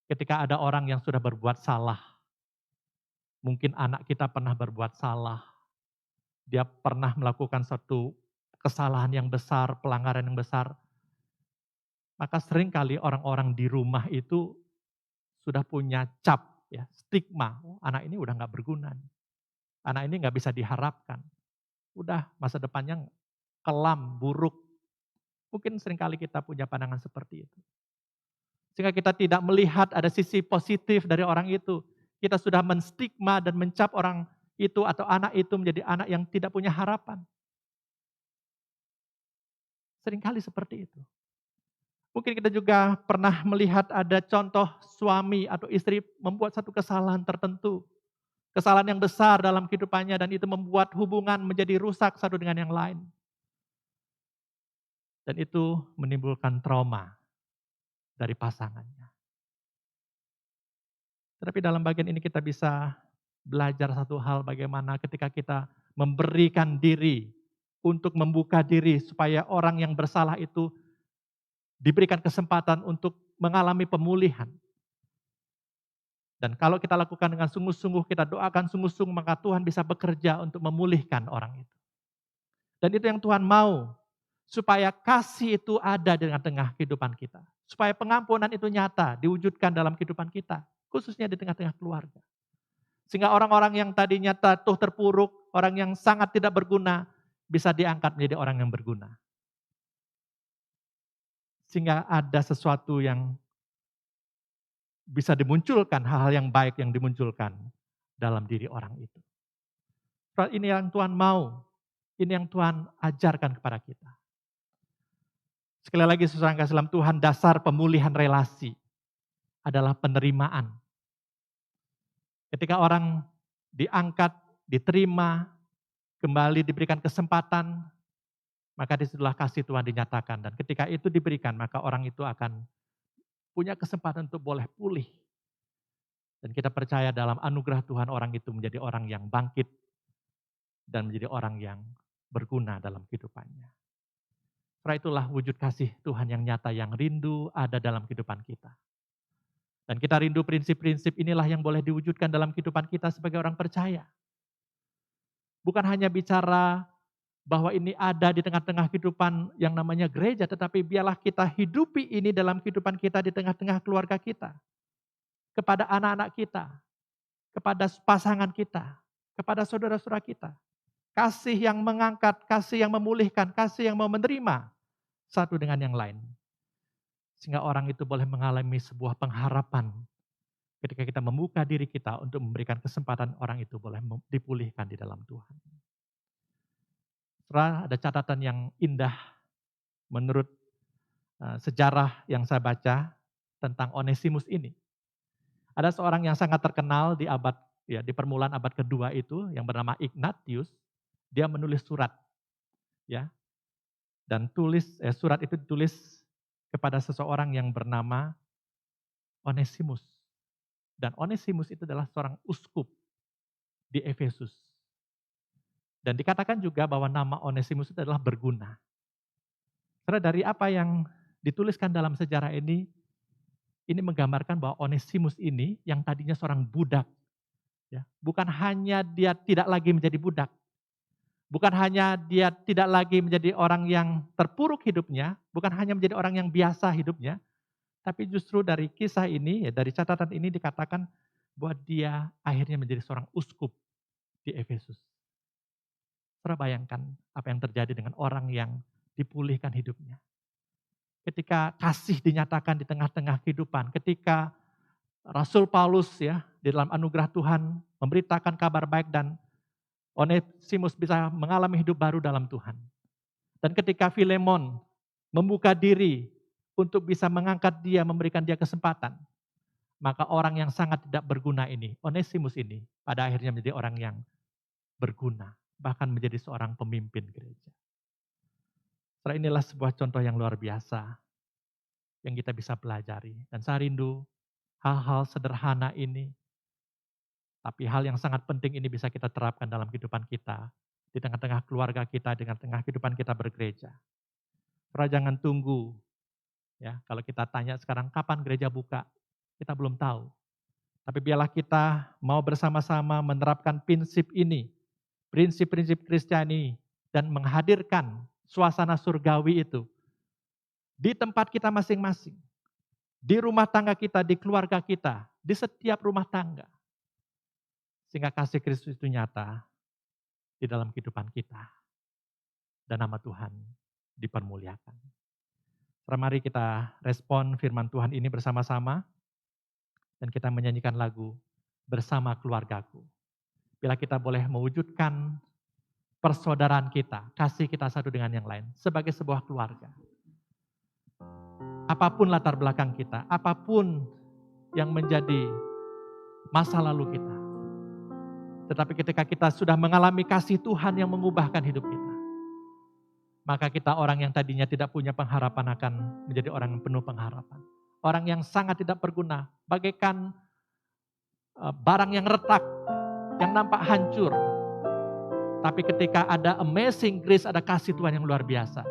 S3: ketika ada orang yang sudah berbuat salah, mungkin anak kita pernah berbuat salah, dia pernah melakukan suatu kesalahan yang besar, pelanggaran yang besar. Maka seringkali orang-orang di rumah itu sudah punya cap, ya, stigma. Oh, anak ini udah nggak berguna. Anak ini nggak bisa diharapkan. Udah masa depannya kelam, buruk. Mungkin seringkali kita punya pandangan seperti itu. Sehingga kita tidak melihat ada sisi positif dari orang itu. Kita sudah menstigma dan mencap orang itu atau anak itu menjadi anak yang tidak punya harapan. Seringkali seperti itu. Mungkin kita juga pernah melihat ada contoh suami atau istri membuat satu kesalahan tertentu. Kesalahan yang besar dalam kehidupannya dan itu membuat hubungan menjadi rusak satu dengan yang lain. Dan itu menimbulkan trauma dari pasangannya. Tetapi dalam bagian ini kita bisa belajar satu hal bagaimana ketika kita memberikan diri untuk membuka diri supaya orang yang bersalah itu diberikan kesempatan untuk mengalami pemulihan. Dan kalau kita lakukan dengan sungguh-sungguh, kita doakan sungguh-sungguh, maka Tuhan bisa bekerja untuk memulihkan orang itu. Dan itu yang Tuhan mau, supaya kasih itu ada di tengah-tengah kehidupan kita. Supaya pengampunan itu nyata, diwujudkan dalam kehidupan kita, khususnya di tengah-tengah keluarga. Sehingga orang-orang yang tadinya jatuh terpuruk, orang yang sangat tidak berguna, bisa diangkat menjadi orang yang berguna. Sehingga ada sesuatu yang bisa dimunculkan, hal-hal yang baik yang dimunculkan dalam diri orang itu. Ini yang Tuhan mau, ini yang Tuhan ajarkan kepada kita. Sekali lagi saudara yang kasih dalam Tuhan, dasar pemulihan relasi adalah penerimaan. Ketika orang diangkat, diterima, kembali diberikan kesempatan, maka disitulah kasih Tuhan dinyatakan. Dan ketika itu diberikan, maka orang itu akan punya kesempatan untuk boleh pulih. Dan kita percaya dalam anugerah Tuhan orang itu menjadi orang yang bangkit dan menjadi orang yang berguna dalam kehidupannya. Karena itulah wujud kasih Tuhan yang nyata, yang rindu ada dalam kehidupan kita. Dan kita rindu prinsip-prinsip inilah yang boleh diwujudkan dalam kehidupan kita sebagai orang percaya. Bukan hanya bicara bahwa ini ada di tengah-tengah kehidupan yang namanya gereja, tetapi biarlah kita hidupi ini dalam kehidupan kita di tengah-tengah keluarga kita. Kepada anak-anak kita, kepada pasangan kita, kepada saudara-saudara kita. Kasih yang mengangkat, kasih yang memulihkan, kasih yang mau menerima satu dengan yang lain. Sehingga orang itu boleh mengalami sebuah pengharapan ketika kita membuka diri kita untuk memberikan kesempatan orang itu boleh dipulihkan di dalam Tuhan. Setelah ada catatan yang indah menurut sejarah yang saya baca tentang Onesimus ini. Ada seorang yang sangat terkenal di di permulaan abad kedua itu yang bernama Ignatius. Dia menulis surat, ya, dan surat itu ditulis kepada seseorang yang bernama Onesimus. Dan Onesimus itu adalah seorang uskup di Efesus. Dan dikatakan juga bahwa nama Onesimus itu adalah berguna. Karena dari apa yang dituliskan dalam sejarah ini menggambarkan bahwa Onesimus ini yang tadinya seorang budak, ya, bukan hanya dia tidak lagi menjadi budak, bukan hanya dia tidak lagi menjadi orang yang terpuruk hidupnya, bukan hanya menjadi orang yang biasa hidupnya, tapi justru dari kisah ini, ya, dari catatan ini dikatakan bahwa dia akhirnya menjadi seorang uskup di Efesus. Saudara bayangkan apa yang terjadi dengan orang yang dipulihkan hidupnya. Ketika kasih dinyatakan di tengah-tengah kehidupan, ketika Rasul Paulus, ya, di dalam anugerah Tuhan memberitakan kabar baik dan Onesimus bisa mengalami hidup baru dalam Tuhan. Dan ketika Filemon membuka diri untuk bisa mengangkat dia, memberikan dia kesempatan, maka orang yang sangat tidak berguna ini, Onesimus ini, pada akhirnya menjadi orang yang berguna, bahkan menjadi seorang pemimpin gereja. Setelah inilah sebuah contoh yang luar biasa yang kita bisa pelajari. Dan saya rindu hal-hal sederhana ini, tapi hal yang sangat penting ini bisa kita terapkan dalam kehidupan kita, di tengah-tengah keluarga kita, di tengah kehidupan kita bergereja. Karena jangan tunggu, ya, kalau kita tanya sekarang kapan gereja buka, kita belum tahu. Tapi biarlah kita mau bersama-sama menerapkan prinsip ini, prinsip-prinsip Kristiani, dan menghadirkan suasana surgawi itu di tempat kita masing-masing, di rumah tangga kita, di keluarga kita, di setiap rumah tangga. Sehingga kasih Kristus itu nyata di dalam kehidupan kita. Dan nama Tuhan dipermuliakan. Mari kita respon firman Tuhan ini bersama-sama. Dan kita menyanyikan lagu Bersama Keluargaku. Bila kita boleh mewujudkan persaudaraan kita, kasih kita satu dengan yang lain, sebagai sebuah keluarga. Apapun latar belakang kita, apapun yang menjadi masa lalu kita. Tetapi ketika kita sudah mengalami kasih Tuhan yang mengubahkan hidup kita, maka kita orang yang tadinya tidak punya pengharapan akan menjadi orang yang penuh pengharapan. Orang yang sangat tidak berguna, bagaikan barang yang retak, yang nampak hancur. Tapi ketika ada amazing grace, ada kasih Tuhan yang luar biasa,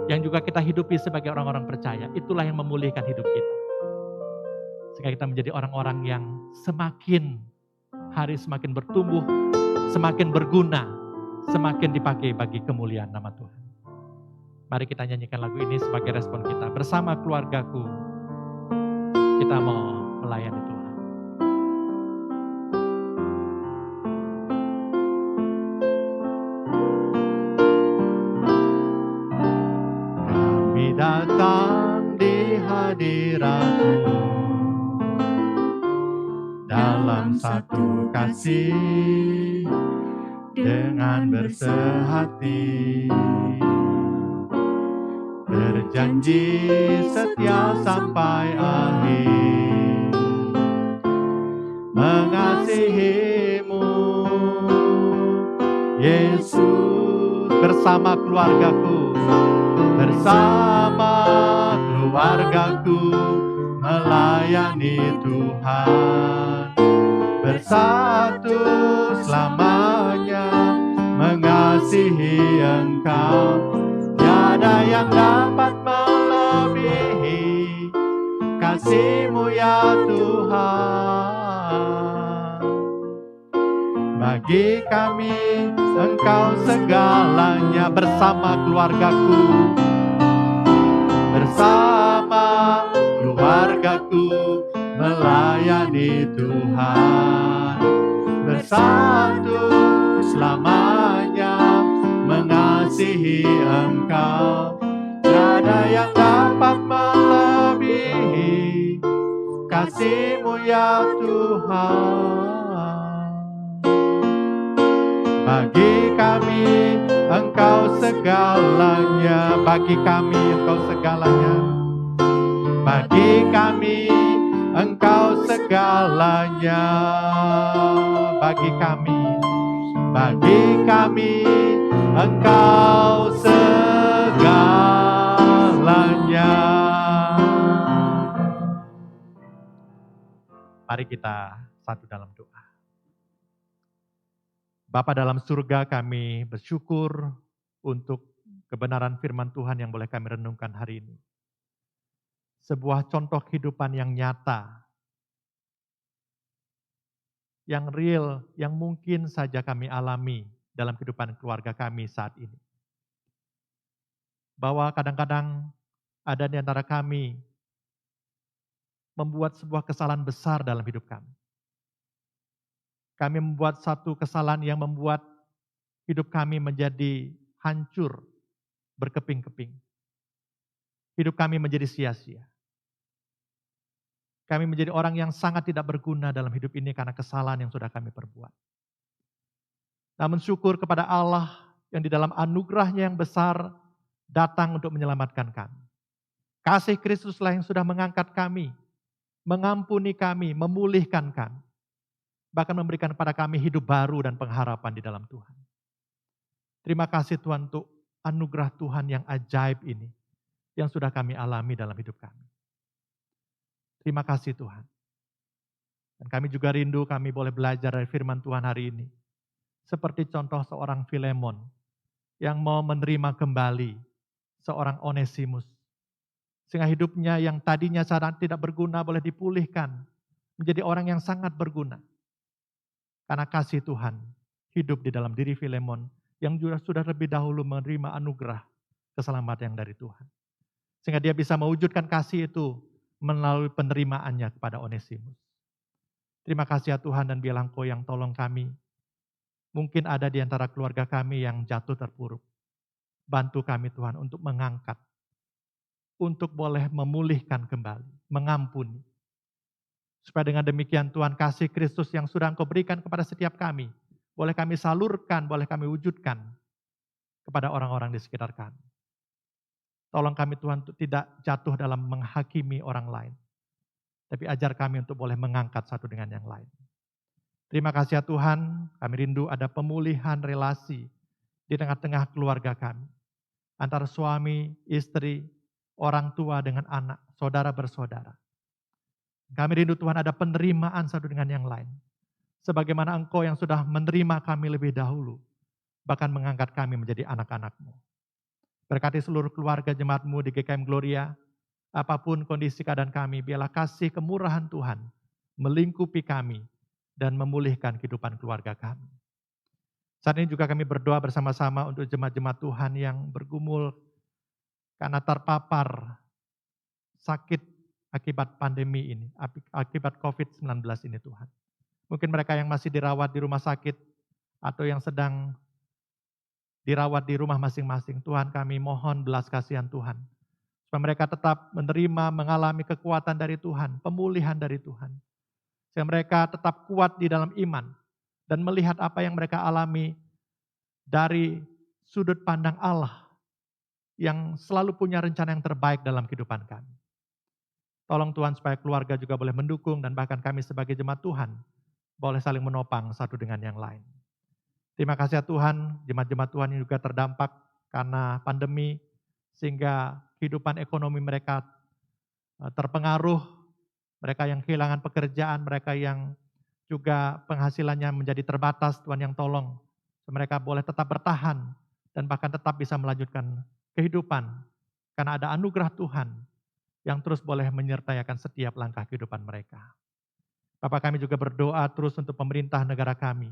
S3: yang juga kita hidupi sebagai orang-orang percaya, itulah yang memulihkan hidup kita. Sehingga kita menjadi orang-orang yang semakin hari semakin bertumbuh, semakin berguna, semakin dipakai bagi kemuliaan nama Tuhan. Mari kita nyanyikan lagu ini sebagai respon kita. Bersama keluargaku, kita mau melayani Tuhan. Kami datang di hadirat-Mu dalam satu kasih dengan bersehati, berjanji setia sampai akhir, mengasihi-Mu Yesus. Bersama keluargaku, bersama keluargaku melayani Tuhan, bersatu selamanya mengasihi Engkau. Tiada yang dapat melebihi kasih-Mu ya Tuhan. Bagi kami Engkau segalanya. Bersama keluargaku, bersama keluargaku melayani Tuhan, bersatu selamanya mengasihi Engkau. Tiada yang dapat melebihi kasih-Mu ya Tuhan. Bagi kami Engkau segalanya, bagi kami Engkau segalanya, bagi kami Engkau segalanya, bagi kami Engkau segalanya. Mari kita satu dalam doa. Bapa dalam surga, kami bersyukur untuk kebenaran firman Tuhan yang boleh kami renungkan hari ini. Sebuah contoh kehidupan yang nyata, yang real, yang mungkin saja kami alami dalam kehidupan keluarga kami saat ini. Bahwa kadang-kadang ada di antara kami membuat sebuah kesalahan besar dalam hidup kami. Kami membuat satu kesalahan yang membuat hidup kami menjadi hancur, berkeping-keping. Hidup kami menjadi sia-sia. Kami menjadi orang yang sangat tidak berguna dalam hidup ini karena kesalahan yang sudah kami perbuat. Namun syukur kepada Allah yang di dalam anugerah-Nya yang besar datang untuk menyelamatkan kami. Kasih Kristuslah yang sudah mengangkat kami, mengampuni kami, memulihkan kami. Bahkan memberikan kepada kami hidup baru dan pengharapan di dalam Tuhan. Terima kasih Tuhan untuk anugerah Tuhan yang ajaib ini, yang sudah kami alami dalam hidup kami. Terima kasih Tuhan. Dan kami juga rindu kami boleh belajar dari firman Tuhan hari ini. Seperti contoh seorang Filemon yang mau menerima kembali seorang Onesimus. Sehingga hidupnya yang tadinya sangat tidak berguna boleh dipulihkan. Menjadi orang yang sangat berguna. Karena kasih Tuhan hidup di dalam diri Filemon yang juga sudah lebih dahulu menerima anugerah keselamatan yang dari Tuhan. Sehingga dia bisa mewujudkan kasih itu melalui penerimaannya kepada Onesimus. Terima kasih ya Tuhan, dan biarlah Engkau yang tolong kami. Mungkin ada di antara keluarga kami yang jatuh terpuruk. Bantu kami Tuhan untuk mengangkat, untuk boleh memulihkan kembali, mengampuni. Supaya dengan demikian Tuhan, kasih Kristus yang sudah Engkau berikan kepada setiap kami, boleh kami salurkan, boleh kami wujudkan kepada orang-orang di sekitar kami. Tolong kami Tuhan untuk tidak jatuh dalam menghakimi orang lain. Tapi ajar kami untuk boleh mengangkat satu dengan yang lain. Terima kasih ya Tuhan, kami rindu ada pemulihan relasi di tengah-tengah keluarga kami. Antara suami, istri, orang tua dengan anak, saudara bersaudara. Kami rindu Tuhan ada penerimaan satu dengan yang lain. Sebagaimana Engkau yang sudah menerima kami lebih dahulu, bahkan mengangkat kami menjadi anak-anak-Mu. Berkati seluruh keluarga jemaat-Mu di GKM Gloria, apapun kondisi keadaan kami, biarlah kasih kemurahan Tuhan melingkupi kami dan memulihkan kehidupan keluarga kami. Saat ini juga kami berdoa bersama-sama untuk jemaat-jemaat Tuhan yang bergumul karena terpapar sakit akibat pandemi ini, akibat COVID-19 ini Tuhan. Mungkin mereka yang masih dirawat di rumah sakit atau yang sedang dirawat di rumah masing-masing. Tuhan, kami mohon belas kasihan Tuhan. Supaya mereka tetap menerima, mengalami kekuatan dari Tuhan, pemulihan dari Tuhan. Sehingga mereka tetap kuat di dalam iman dan melihat apa yang mereka alami dari sudut pandang Allah yang selalu punya rencana yang terbaik dalam kehidupan kami. Tolong Tuhan supaya keluarga juga boleh mendukung dan bahkan kami sebagai jemaat Tuhan boleh saling menopang satu dengan yang lain. Terima kasih ya Tuhan, jemaat-jemaat Tuhan yang juga terdampak karena pandemi sehingga kehidupan ekonomi mereka terpengaruh, mereka yang kehilangan pekerjaan, mereka yang juga penghasilannya menjadi terbatas, Tuhan yang tolong. Mereka boleh tetap bertahan dan bahkan tetap bisa melanjutkan kehidupan karena ada anugerah Tuhan yang terus boleh menyertai akan setiap langkah kehidupan mereka. Bapak, kami juga berdoa terus untuk pemerintah negara kami.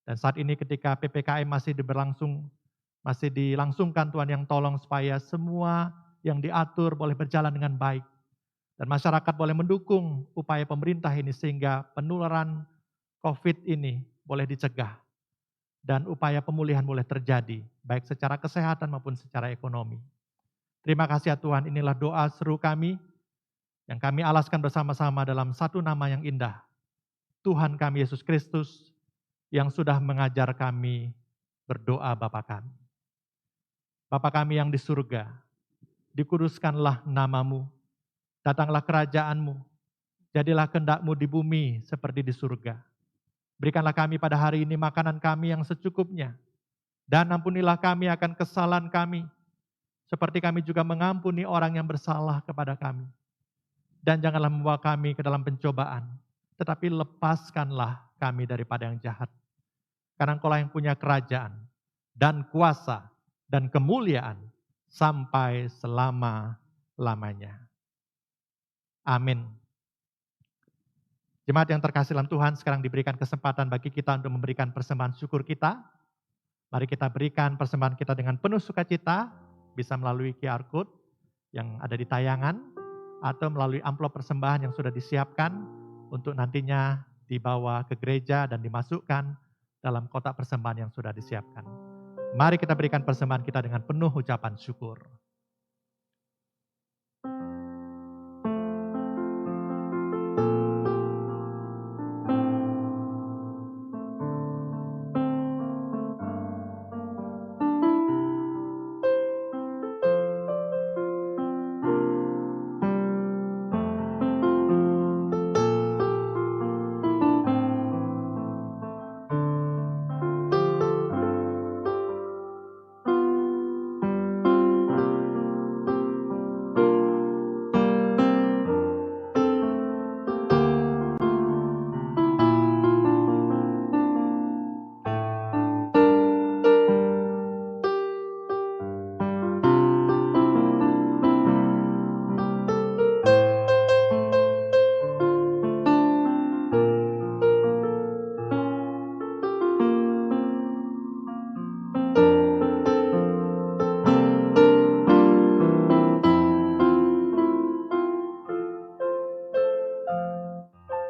S3: Dan saat ini ketika PPKM masih dilangsungkan Tuhan yang tolong supaya semua yang diatur boleh berjalan dengan baik. Dan masyarakat boleh mendukung upaya pemerintah ini sehingga penularan COVID ini boleh dicegah. Dan upaya pemulihan boleh terjadi, baik secara kesehatan maupun secara ekonomi. Terima kasih ya Tuhan, inilah doa seru kami yang kami alaskan bersama-sama dalam satu nama yang indah. Tuhan kami Yesus Kristus yang sudah mengajar kami berdoa Bapa kami. Bapa kami yang di surga, dikuduskanlah namamu, datanglah kerajaanmu, jadilah kehendak-Mu di bumi seperti di surga. Berikanlah kami pada hari ini makanan kami yang secukupnya, dan ampunilah kami akan kesalahan kami, seperti kami juga mengampuni orang yang bersalah kepada kami. Dan janganlah membawa kami ke dalam pencobaan, tetapi lepaskanlah kami daripada yang jahat. Karena Engkau lah yang punya kerajaan, dan kuasa, dan kemuliaan, sampai selama-lamanya. Amin. Jemaat yang terkasih dalam Tuhan, sekarang diberikan kesempatan bagi kita untuk memberikan persembahan syukur kita. Mari kita berikan persembahan kita dengan penuh sukacita, bisa melalui QR Code yang ada di tayangan, atau melalui amplop persembahan yang sudah disiapkan untuk nantinya dibawa ke gereja dan dimasukkan dalam kotak persembahan yang sudah disiapkan. Mari kita berikan persembahan kita dengan penuh ucapan syukur.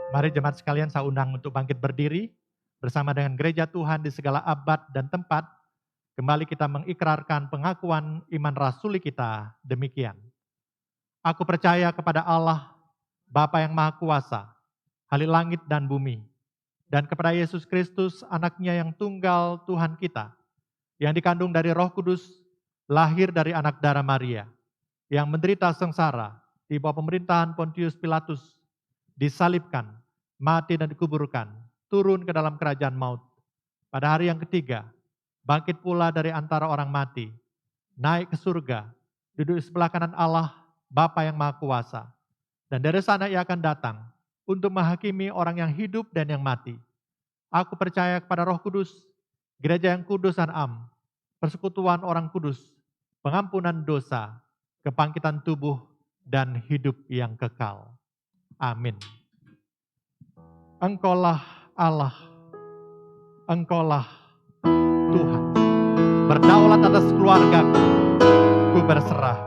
S3: Mari jemaat sekalian saya undang untuk bangkit berdiri bersama dengan gereja Tuhan di segala abad dan tempat. Kembali kita mengikrarkan pengakuan iman rasuli kita demikian. Aku percaya kepada Allah, Bapa yang Maha Kuasa, Halik langit dan bumi, dan kepada Yesus Kristus, anaknya yang tunggal Tuhan kita, yang dikandung dari Roh Kudus, lahir dari anak darah Maria, yang menderita sengsara di bawah pemerintahan Pontius Pilatus, disalibkan, mati dan dikuburkan, turun ke dalam kerajaan maut. Pada hari yang ketiga, bangkit pula dari antara orang mati, naik ke surga, duduk di sebelah kanan Allah, Bapa yang Maha Kuasa. Dan dari sana ia akan datang untuk menghakimi orang yang hidup dan yang mati. Aku percaya kepada Roh Kudus, gereja yang kudus dan am, persekutuan orang kudus, pengampunan dosa, kebangkitan tubuh, dan hidup yang kekal. Amin. Engkaulah Allah, Engkaulah Tuhan. Berdaulat atas keluargaku, ku berserah.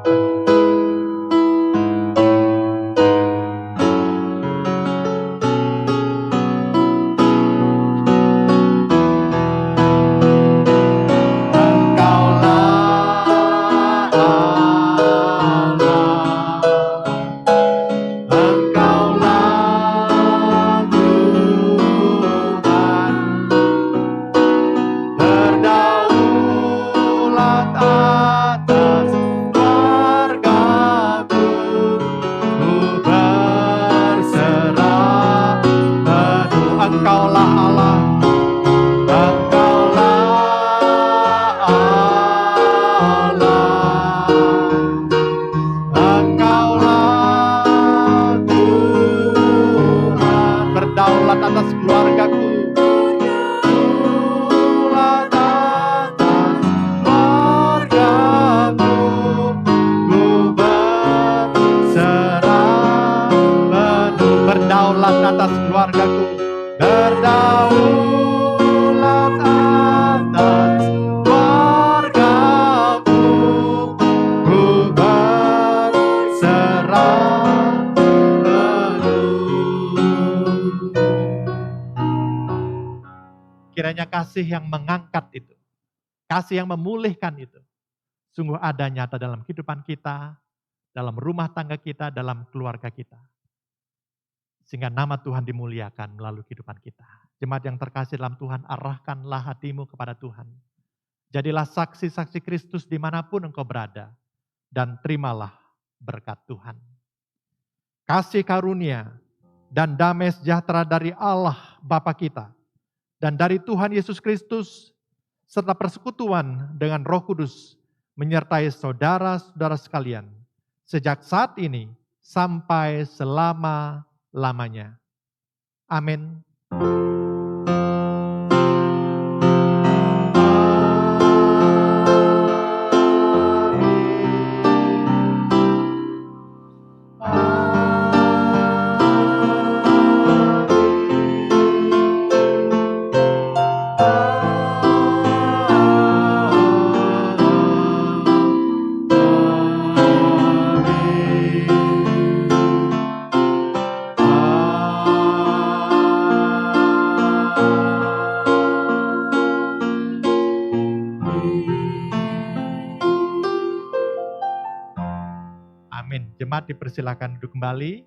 S3: Kiranya kasih yang mengangkat itu, kasih yang memulihkan itu, sungguh ada nyata dalam kehidupan kita, dalam rumah tangga kita, dalam keluarga kita. Sehingga nama Tuhan dimuliakan melalui kehidupan kita. Jemaat yang terkasih dalam Tuhan, arahkanlah hatimu kepada Tuhan. Jadilah saksi-saksi Kristus dimanapun engkau berada, dan terimalah berkat Tuhan. Kasih karunia dan damai sejahtera dari Allah Bapa kita, dan dari Tuhan Yesus Kristus, serta persekutuan dengan Roh Kudus, menyertai saudara-saudara sekalian, sejak saat ini sampai selama-lamanya. Amin. Jemaat dipersilakan duduk kembali.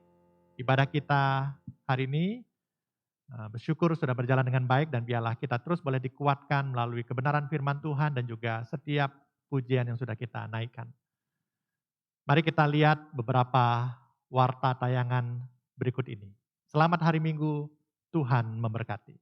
S3: Ibadah kita hari ini bersyukur sudah berjalan dengan baik, dan biarlah kita terus boleh dikuatkan melalui kebenaran firman Tuhan dan juga setiap pujian yang sudah kita naikkan. Mari kita lihat beberapa warta tayangan berikut ini. Selamat hari Minggu, Tuhan memberkati.